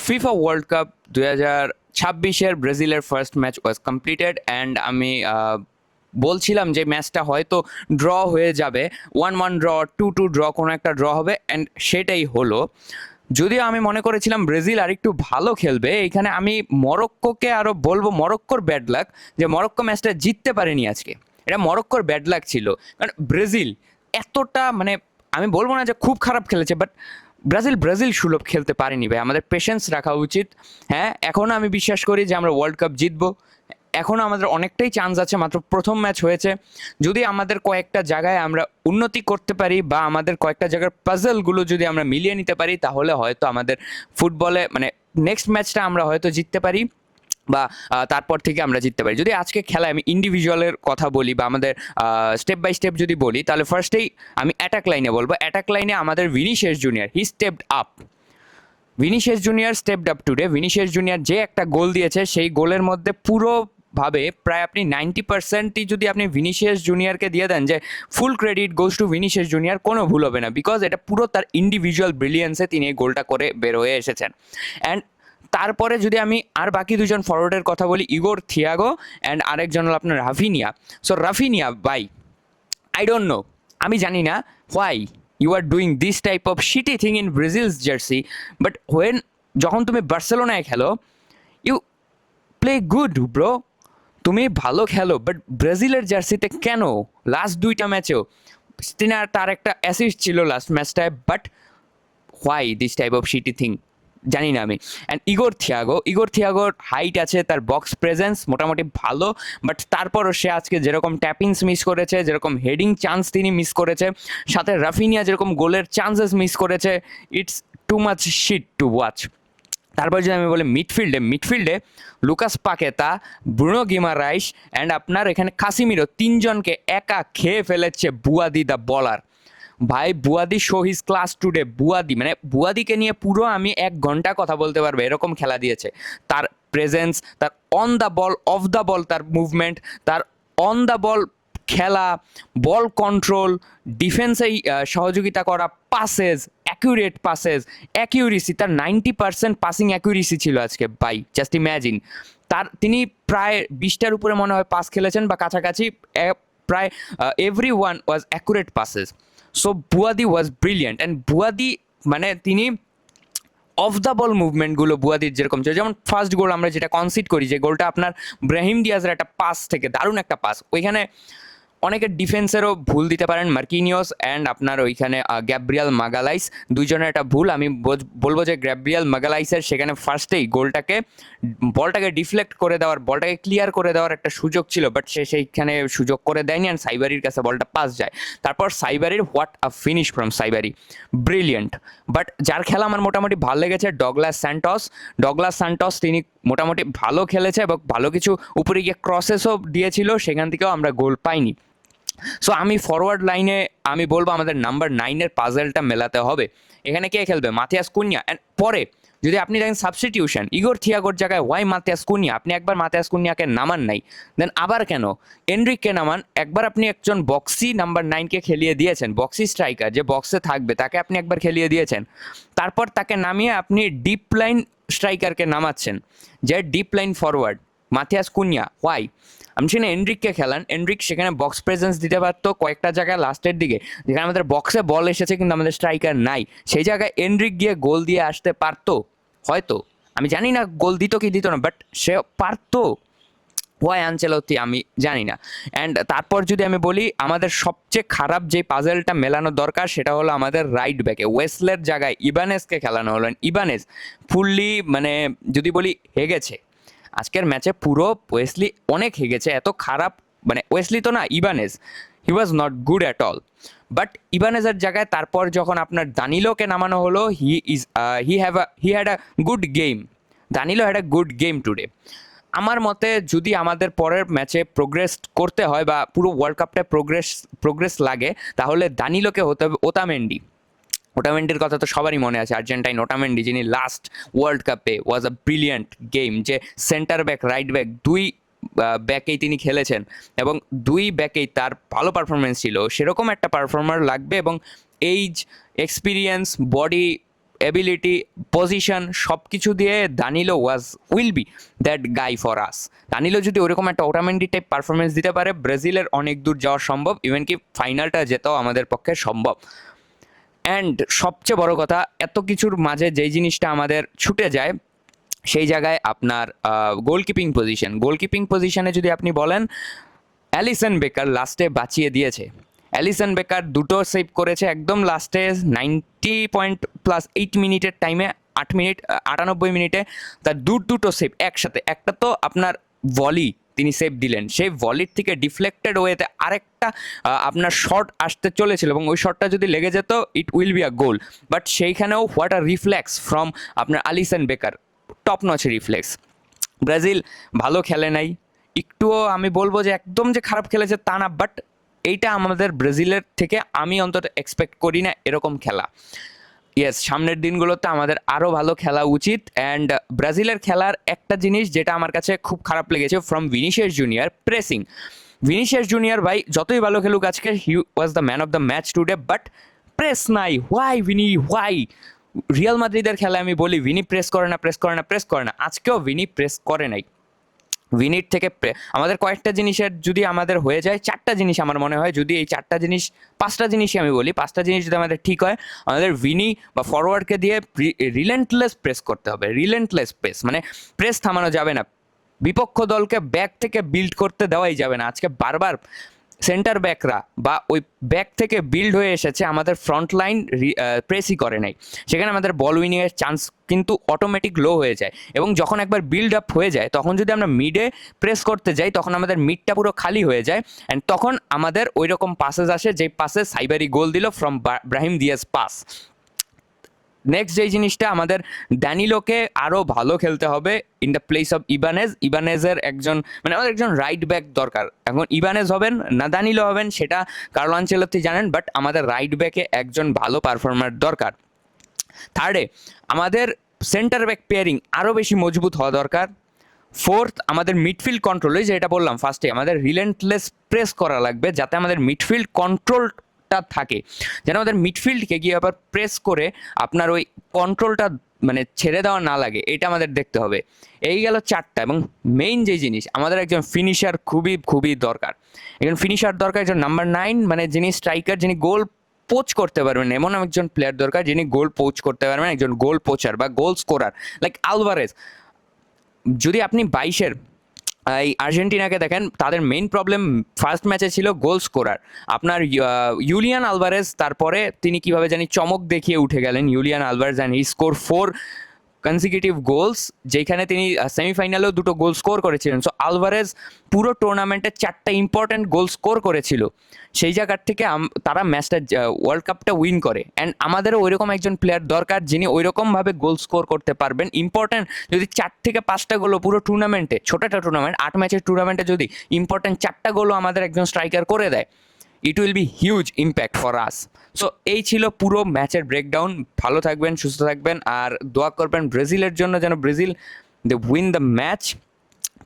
FIFA world cup 2026-এর ব্রাজিলের first match was completed and আমি বলছিলাম যে ম্যাচটা হয়তো ড্র হয়ে যাবে, 1-1 ড্র, 2-2 ড্র, কোনো একটা ড্র হবে, অ্যান্ড সেটাই হলো। যদিও আমি মনে করেছিলাম ব্রাজিল আর একটু ভালো খেলবে, এখানে আমি মরক্কোকে আরও বলবো মরক্কোর ব্যাড লাক যে মরক্কো ম্যাচটা জিততে পারেনি আজকে। এটা মরক্কোর ব্যাড লাক ছিল, কারণ ব্রাজিল এতটা মানে আমি বলবো না যে খুব খারাপ খেলেছে, বাট ব্রাজিল সুলভ খেলতে পারেনি ভাই। আমাদের পেশেন্স রাখা উচিত। হ্যাঁ, এখনও আমি বিশ্বাস করি যে আমরা ওয়ার্ল্ড কাপ জিতবো, এখনও আমাদের অনেকটাই চান্স আছে, মাত্র প্রথম ম্যাচ হয়েছে। যদি আমাদের কয়েকটা জায়গায় আমরা উন্নতি করতে পারি বা আমাদের কয়েকটা জায়গার পাজলগুলো যদি আমরা মিলিয়ে নিতে পারি, তাহলে হয়তো আমাদের ফুটবলে মানে নেক্সট ম্যাচটা আমরা হয়তো জিততে পারি বা তারপর থেকে আমরা জিততে পারি। যদি আজকে খেলায় আমি ইন্ডিভিজুয়ালের কথা বলি বা আমাদের স্টেপ বাই স্টেপ যদি বলি, তাহলে ফার্স্টেই আমি অ্যাটাক লাইনে বলবো। অ্যাটাক লাইনে আমাদের Vinicius junior, he stepped up. Vinicius junior stepped up today. Vinicius junior যে একটা গোল দিয়েছে, সেই গোলের মধ্যে পুরোভাবে প্রায় আপনি 90%ই যদি আপনি ভিনিসিয়াস জুনিয়রকে দিয়ে দেন যে ফুল credit goes to Vinicius junior, কোনো ভুল হবে না, বিকজ এটা পুরো তার ইন্ডিভিজুয়াল ব্রিলিয়েন্সে তিনি এই গোলটা করে বের হয়ে এসেছেন। অ্যান্ড তারপরে যদি আমি আর বাকি দুজন ফরওয়ার্ডের কথা বলি, ইগোর থিয়াগো অ্যান্ড আরেকজন হল আপনার রাফিনিয়া। সো রাফিনিয়া ভাই, আই ডোন্ট নো, আমি জানি না why you are doing this type of shitty thing in Brazil's jersey, but when যখন তুমি বার্সেলোনায় খেলো, ইউ প্লে গুড ব্রো, তুমি ভালো খেলো, বাট ব্রাজিলের জার্সিতে কেন লাস্ট দুইটা ম্যাচেও তার একটা অ্যাসিস্ট ছিল লাস্ট ম্যাচটায়, but why this type of shitty thing জানি না আমি। অ্যান্ড ইগোর থিয়াগোর হাইট আছে, তার বক্স প্রেজেন্স মোটামুটি ভালো, বাট তারপরও সে আজকে যেরকম ট্যাপিংস মিস করেছে, যেরকম হেডিং চান্স তিনি মিস করেছে, সাথে রাফিনিয়া যেরকম গোলের চান্সেস মিস করেছে, it's too much shit to watch. তারপর যদি আমি বলি মিডফিল্ডে Lucas Paqueta, Bruno Guimaraes and আপনার এখানে কাসিমিরো, তিনজনকে একা খেয়ে ফেলেছে বুয়াদি দ্য বলার। ভাই বুয়াদি শো হিজ ক্লাস টুডে। বুয়াদিকে নিয়ে পুরো আমি 1 ঘন্টা কথা বলতে পারবো, এরকম খেলা দিয়েছে। তার প্রেজেন্স, তার on the ball, of the ball তার মুভমেন্ট, তার অন দ্য বল খেলা, বল কন্ট্রোল, ডিফেন্সে সহযোগিতা করা, পাসেস, অ্যাকিউরেসি, তার 90% পাসিং অ্যাকিউরেসি ছিল আজকে ভাই। জাস্ট ইম্যাজিন, তিনি প্রায় 20টার উপরে মনে হয় পাস খেলেছেন বা কাছাকাছি, প্রায় every one was accurate passes. So Bouaddi was brilliant. And Bouaddi মানে তিনি অফ দ্য বল মুভমেন্টগুলো বুয়াদির যেরকম ছিল, যেমন ফার্স্ট গোল আমরা যেটা কনসিড করি, যে গোলটা আপনার ব্রাহিম দিয়াজের একটা পাস থেকে, দারুণ একটা পাস, ওইখানে অনেকের ডিফেন্সেরও ভুল দিতে পারেন, মার্কিনিওস অ্যান্ড আপনার ওইখানে গ্যাব্রিয়াল মাগালাইস, দুইজনের একটা ভুল। আমি বলবো যে গ্যাব্রিয়াল মাগালাইসের সেখানে ফার্স্টেই বলটাকে ডিফ্লেক্ট করে দেওয়ার, বলটাকে ক্লিয়ার করে দেওয়ার একটা সুযোগ ছিল, বাট সে সেইখানে সুযোগ করে দেয়নি, অ্যান্ড সাইবারির কাছে বলটা পাস যায়। তারপর সাইবারির what a finish from Saibari, brilliant. But যার খেলা আমার মোটামুটি ভালো লেগেছে, ডগলাস সান্টস, তিনি মোটামুটি ভালো খেলেছে এবং ভালো কিছু উপরে গিয়ে ক্রসেসও দিয়েছিল, সেখান থেকেও আমরা গোল পাইনি। সো আমি ফরওয়ার্ড লাইনে আমি বলবো আমাদের নাম্বার 9-এর পাজেলটা মেলাতে হবে। এখানে কে খেলবে? মাথিয়াস কুনিয়া। অ্যান্ড পরে যদি আপনি দেখেন সাবস্টিটিউশন, ইগোর থিয়াগোর জায়গায় ওয়াই মাথিয়াস কুনিয়া? আপনি একবার মাথিয়াস কুনিয়াকে নামান নাই, দেন আবার কেন এনরিককে নামান? একবার আপনি একজন বক্সি নাম্বার 9কে খেলিয়ে দিয়েছেন, বক্সি স্ট্রাইকার যে বক্সে থাকবে তাকে আপনি একবার খেলিয়ে দিয়েছেন, তারপর তাকে নামিয়ে আপনি ডিপ লাইন স্ট্রাইকারকে নামাচ্ছেন, যে deep line forward Matheus Cunha. Why? আপনি সেখানে এনরিককে খেলান, এনরিক সেখানে বক্স প্রেজেন্স দিতে পারতো কয়েকটা জায়গায় লাস্টের দিকে, যেখানে আমাদের বক্সে বল এসেছে কিন্তু আমাদের স্ট্রাইকার নাই, সেই জায়গায় এনরিক গিয়ে গোল দিয়ে আসতে পারতো হয়তো। আমি জানি না গোল দিত কি দিত না, বাট সে পারতো। হোয়াই আনচেলত্তি আমি জানি না। অ্যান্ড তারপর যদি আমি বলি আমাদের সবচেয়ে খারাপ যে পাজেলটা মেলানো দরকার, সেটা হলো আমাদের রাইট ব্যাকে ওয়েসলের জায়গায় ইবানেসকে খেলানো হলো। ইবানেস ফুললি মানে যদি বলি হেগেছে আজকের ম্যাচে, পুরো ওয়েসলি অনেক হেগেছে, এত খারাপ মানে ওয়েসলি তো না, Ibanez, he was not good at all. But ইবানেজের জায়গায় তারপর যখন আপনার দানিলোকে নামানো হলো, he had a good game. Danilo had a good game today. আমার মতে যদি আমাদের পরের ম্যাচে প্রোগ্রেস করতে হয় বা পুরো ওয়ার্ল্ড কাপটায় প্রোগ্রেস লাগে, তাহলে দানিলোকে হতে হবে ওটামেন্ডির কথা তো সবারই মনে আছে, আর্জেন্টাইন ওটামেন্ডি, যিনি লাস্ট ওয়ার্ল্ড কাপে ওয়াজ আ ব্রিলিয়েন্ট গেম, যে সেন্টার ব্যাক রাইট ব্যাক দুই ব্যাকেই তিনি খেলেছেন এবং দুই ব্যাকেই তার ভালো পারফরমেন্স ছিল। সেরকম একটা পারফর্মার লাগবে এবং age, experience, body ability, position সব কিছু দিয়ে দানিলো will be that guy for us. দানিলো যদি ওরকম একটা ওটামেন্ডি টাইপ পারফরমেন্স দিতে পারে, ব্রাজিলের অনেক দূর যাওয়া সম্ভব, ইভেন কি ফাইনালটা জেতাও আমাদের পক্ষে সম্ভব। অ্যান্ড সবচেয়ে বড় কথা, এত কিছুর মাঝে যেই জিনিসটা আমাদের ছুটে যায়, সেই জায়গায় আপনার গোলকিপিং পজিশনে যদি আপনি বলেন, অ্যালিসন বেকার লাস্টে বাঁচিয়ে দিয়েছে। অ্যালিসন বেকার দুটো সেভ করেছে একদম লাস্টে 90+8 মিনিটের টাইমে, 98 মিনিটে তার দুটো সেভ একসাথে। একটা তো আপনার ভলি তিনি সেভ দিলেন, সেই ভলির থেকে ডিফ্লেক্টেড ওয়েতে আরেকটা আপনার শট আসতে চলেছিল এবং ওই শটটা যদি লেগে যেত it will be a goal. But সেইখানেও হোয়াট আ রিফ্লেক্স ফ্রম আপনার Alisson Becker, top notch reflex. Brazil ভালো খেলে নাই, একটুও আমি বলবো যে একদম যে খারাপ খেলেছে তা না, বাট এইটা আমাদের ব্রাজিলের থেকে আমি অন্তত এক্সপেক্ট করি না এরকম খেলা। ইয়েস, সামনের দিনগুলোতে আমাদের আরও ভালো খেলা উচিত। অ্যান্ড ব্রাজিলের খেলার একটা জিনিস যেটা আমার কাছে খুব খারাপ লেগেছে from Vinicius Junior, pressing. Vinicius Junior ভাই যতই ভালো খেলুক আজকে, he was the man of the match today, but press নাই। Why Vini, why? রিয়াল মাদ্রিদের খেলায় আমি বলি ভিনি প্রেস করে না, আজকেও ভিনি প্রেস করে নাই। ভিনির থেকে আমাদের কয়েকটা জিনিসের যদি আমাদের হয়ে যায়, 4টা জিনিস আমার মনে হয়, যদি এই 4টা জিনিস, 5টা জিনিসই আমি বলি, 5টা জিনিস যদি আমাদের ঠিক হয়, আমাদের ভিনি বা ফরওয়ার্ডকে দিয়ে রিলেন্টলেস প্রেস করতে হবে। রিলেন্টলেস প্রেস মানে প্রেস থামানো যাবে না, বিপক্ষ দলকে ব্যাক থেকে বিল্ড করতে দেওয়াই যাবে না। আজকে বারবার সেন্টার ব্যাকরা বা ওই ব্যাক থেকে বিল্ড হয়ে এসেছে, আমাদের ফ্রন্ট লাইন প্রেসই করে নাই, সেখানে আমাদের বল উইনিংয়ের চান্স কিন্তু অটোমেটিক লো হয়ে যায়। এবং যখন একবার বিল্ড আপ হয়ে যায়, তখন যদি আমরা মিডে প্রেস করতে যাই, তখন আমাদের মিডটা পুরো খালি হয়ে যায়। অ্যান্ড তখন আমাদের ওই রকম পাসেস আসে, যেই পাসে সাইবারি গোল দিল from Brahim Diaz pass. Next যেই জিনিসটা, আমাদের ড্যানিলোকে আরও ভালো খেলতে হবে ইন দ্য প্লেস অফ ইবানেজের একজন, মানে আমাদের একজন রাইট ব্যাক দরকার। এখন ইবানেজ হবেন না দানিলো হবেন সেটা কার্লো আনচেলত্তি জানেন, বাট আমাদের রাইট ব্যাকে একজন ভালো পারফর্মার দরকার। থার্ডে, আমাদের সেন্টার ব্যাক পেয়ারিং আরও বেশি মজবুত হওয়া দরকার। ফোর্থ, আমাদের মিডফিল্ড কন্ট্রোল, ওই যেটা বললাম ফার্স্টে, আমাদের রিলেন্টলেস প্রেস করা লাগবে যাতে আমাদের মিডফিল্ড কন্ট্রোলটা থাকে, যেন আমাদের মিডফিল্ডকে গিয়ে আবার প্রেস করে আপনার ওই কন্ট্রোলটা মানে ছেড়ে দেওয়া না লাগে, এটা আমাদের দেখতে হবে। এই গেল 4টা। এবং মেইন যে জিনিস, আমাদের একজন ফিনিশার খুবই দরকার, একজন ফিনিশার দরকার, একজন নাম্বার 9, মানে যিনি স্ট্রাইকার, যিনি গোল পোচ করতে পারবেন, এমন একজন প্লেয়ার দরকার যিনি গোল পোচ করতে পারবেন, একজন গোল পোচার বা গোল স্কোরার লাইক আলভারেজ। যদি আপনি 22-এর এই আর্জেন্টিনাকে দেখেন, তাদের মেইন প্রবলেম ফার্স্ট ম্যাচে ছিল গোল স্কোরার। আপনার ইউলিয়ান আলভারেজ, তারপরে তিনি কিভাবে জানি চমক দেখিয়ে উঠে গেলেন Julian Alvarez, and he score 4 consecutive goals, যেখানে তিনি সেমিফাইনালেও 2টো গোল স্কোর করেছিলেন। সো আলভারেজ পুরো টুর্নামেন্টে 4টা ইম্পর্ট্যান্ট গোল স্কোর করেছিল, সেই জায়গার থেকে তারা ম্যাচটা ওয়ার্ল্ড কাপটা উইন করে। অ্যান্ড আমাদেরও ওইরকম একজন প্লেয়ার দরকার যিনি ওইরকমভাবে গোল স্কোর করতে পারবেন। ইম্পর্ট্যান্ট যদি 4 থেকে 5টা গোলও পুরো টুর্নামেন্টে, ছোট একটা টুর্নামেন্ট 8 ম্যাচের টুর্নামেন্টে যদি ইম্পর্ট্যান্ট 4টা গোলও আমাদের একজন স্ট্রাইকার করে দেয়, ইট will B huge impact for us. So এই ছিল পুরো ম্যাচের ব্রেকডাউন। ভালো থাকবেন, সুস্থ থাকবেন, আর দোয়া করবেন ব্রাজিলের জন্য, যেন Brazil they win the match.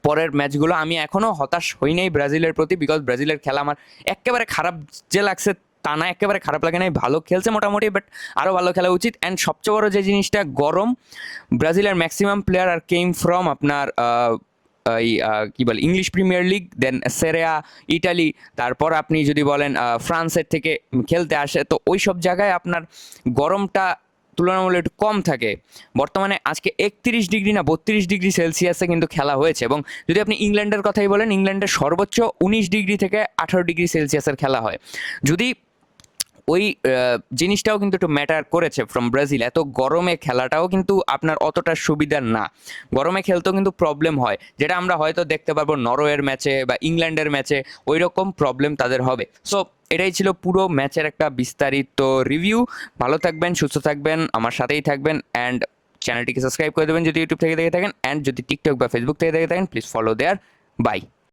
পরের ম্যাচগুলো আমি এখনও হতাশ হই নাই ব্রাজিলের প্রতি, বিকজ ব্রাজিলের খেলা আমার একেবারে খারাপ যে লাগছে তা না, একেবারে খারাপ লাগে নাই, ভালো খেলছে মোটামুটি, বাট আরও ভালো খেলা উচিত। অ্যান্ড সবচেয়ে বড় যে জিনিসটা, গরম, ব্রাজিলের maximum player are came from আপনার এই কী বলে English Premier League, then Serie, Italy, তারপর আপনি যদি বলেন ফ্রান্সের থেকে খেলতে আসে, তো ওই সব জায়গায় আপনার গরমটা তুলনামূলক একটু কম থাকে। বর্তমানে আজকে 31 ডিগ্রি না 32 ডিগ্রি সেলসিয়াসে কিন্তু খেলা হয়েছে। এবং যদি আপনি ইংল্যান্ডের কথাই বলেন, ইংল্যান্ডের সর্বোচ্চ 19 ডিগ্রি থেকে 18 ডিগ্রি সেলসিয়াসের খেলা হয়। যদি ওই জিনিসটাও কিন্তু একটু ম্যাটার করেছে ফ্রম ব্রাজিল। এত গরমে খেলাটাও কিন্তু আপনার অতটা সুবিধার না, গরমে খেলতেও কিন্তু প্রবলেম হয়, যেটা আমরা হয়তো দেখতে পারবো নরওয়ের ম্যাচে বা ইংল্যান্ডের ম্যাচে, ওই রকম প্রবলেম তাদের হবে। সো এটাই ছিল পুরো ম্যাচের একটা বিস্তারিত রিভিউ। ভালো থাকবেন, সুস্থ থাকবেন, আমার সাথেই থাকবেন, অ্যান্ড চ্যানেলটিকে সাবস্ক্রাইব করে দেবেন যদি ইউটিউব থেকে দেখে থাকেন, অ্যান্ড যদি টিকটক বা ফেসবুক থেকে দেখে থাকেন প্লিজ ফলো দেয়ার। বাই।